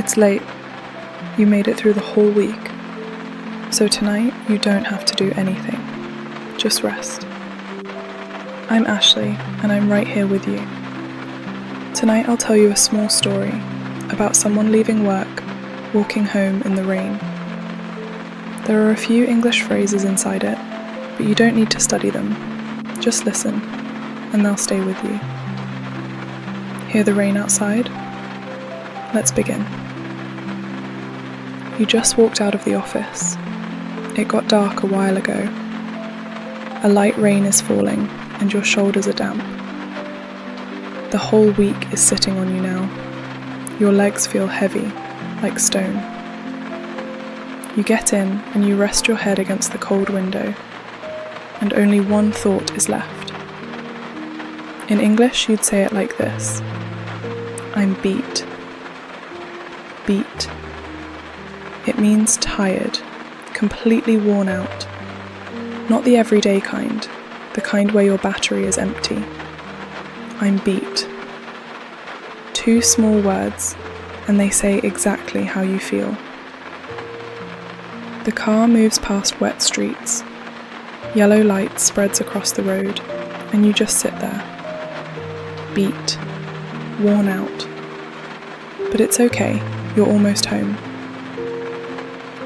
It's late. You made it through the whole week. So tonight, you don't have to do anything. Just rest. I'm Ashley, and I'm right here with you. Tonight I'll tell you a small story about someone leaving work, walking home in the rain. There are a few English phrases inside it, but you don't need to study them. Just listen, and they'll stay with you. Hear the rain outside? Let's begin. You just walked out of the office. It got dark a while ago. A light rain is falling, and your shoulders are damp. The whole week is sitting on you now. Your legs feel heavy, like stone. You get in and you rest your head against the cold window, and only one thought is left. In English, you'd say it like this: I'm beat. Beat. It means tired, completely worn out. Not the everyday kind, the kind where your battery is empty. I'm beat. Two small words, and they say exactly how you feel. The car moves past wet streets. Yellow light spreads across the road, and you just sit there. Beat. Worn out. But it's okay, you're almost home.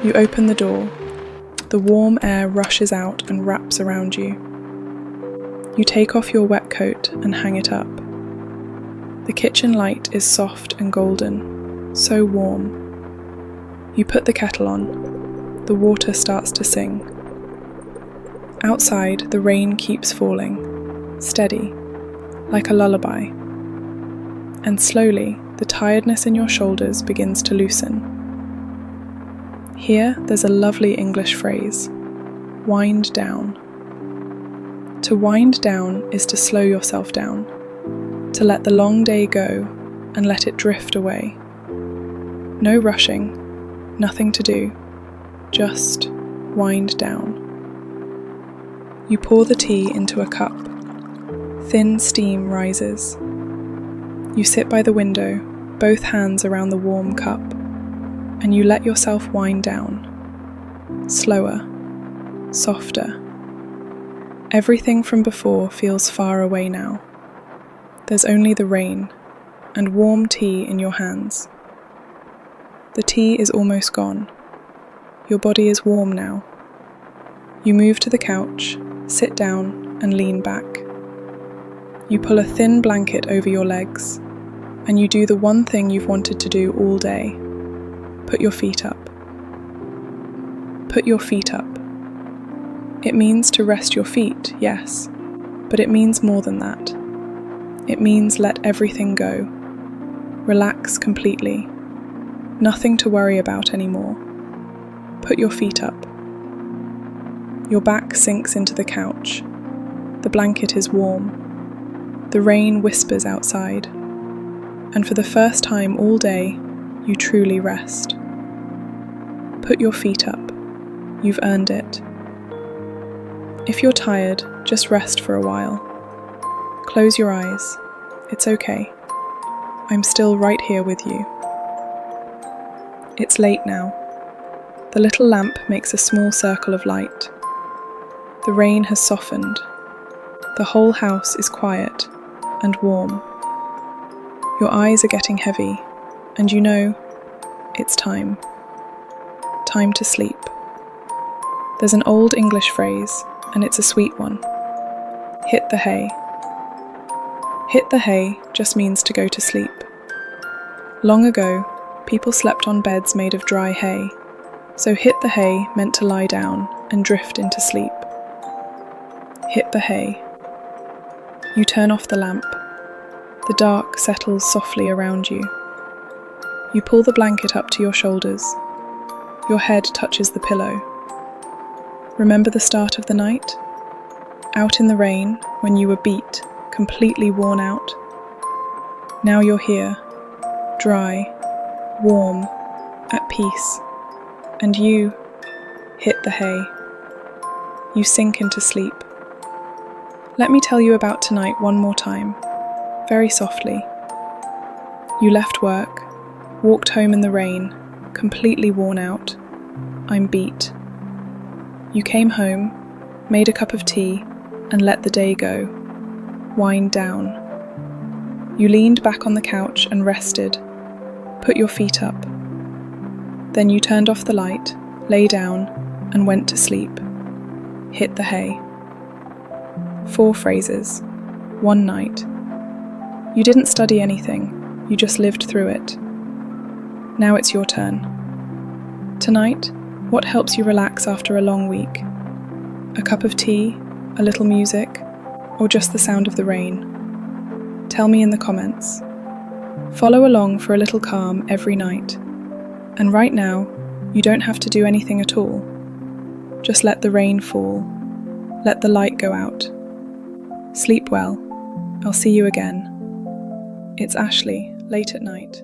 You open the door. The warm air rushes out and wraps around you. You take off your wet coat and hang it up. The kitchen light is soft and golden, so warm. You put the kettle on. The water starts to sing. Outside, the rain keeps falling, steady, like a lullaby. And slowly, the tiredness in your shoulders begins to loosen. Here, there's a lovely English phrase: wind down. To wind down is to slow yourself down, to let the long day go and let it drift away. No rushing, nothing to do, just wind down. You pour the tea into a cup. Thin steam rises. You sit by the window, both hands around the warm cup, and you let yourself wind down. Slower, softer. Everything from before feels far away now. There's only the rain and warm tea in your hands. The tea is almost gone. Your body is warm now. You move to the couch, sit down, and lean back. You pull a thin blanket over your legs, and you do the one thing you've wanted to do all day. Put your feet up. Put your feet up. It means to rest your feet, yes, but it means more than that. It means let everything go. Relax completely. Nothing to worry about anymore. Put your feet up. Your back sinks into the couch. The blanket is warm. The rain whispers outside. And for the first time all day, you truly rest. Put your feet up. You've earned it. If you're tired, just rest for a while. Close your eyes. It's okay. I'm still right here with you. It's late now. The little lamp makes a small circle of light. The rain has softened. The whole house is quiet and warm. Your eyes are getting heavy, and you know, it's time. Time to sleep. There's an old English phrase, and it's a sweet one. Hit the hay. Hit the hay just means to go to sleep. Long ago, people slept on beds made of dry hay, so hit the hay meant to lie down and drift into sleep. Hit the hay. You turn off the lamp. The dark settles softly around you. You pull the blanket up to your shoulders. Your head touches the pillow. Remember the start of the night? Out in the rain, when you were beat, completely worn out. Now you're here, dry, warm, at peace. And you hit the hay. You sink into sleep. Let me tell you about tonight one more time, very softly. You left work, Walked home in the rain, completely worn out. I'm beat. You came home, made a cup of tea, and let the day go. Wind down. You leaned back on the couch and rested. Put your feet up. Then you turned off the light, lay down, and went to sleep. Hit the hay. 4 phrases. 1 night. You didn't study anything, you just lived through it. Now it's your turn. Tonight, what helps you relax after a long week? A cup of tea, a little music, or just the sound of the rain? Tell me in the comments. Follow along for a little calm every night. And right now, you don't have to do anything at all. Just let the rain fall. Let the light go out. Sleep well. I'll see you again. It's Ashley, late at night.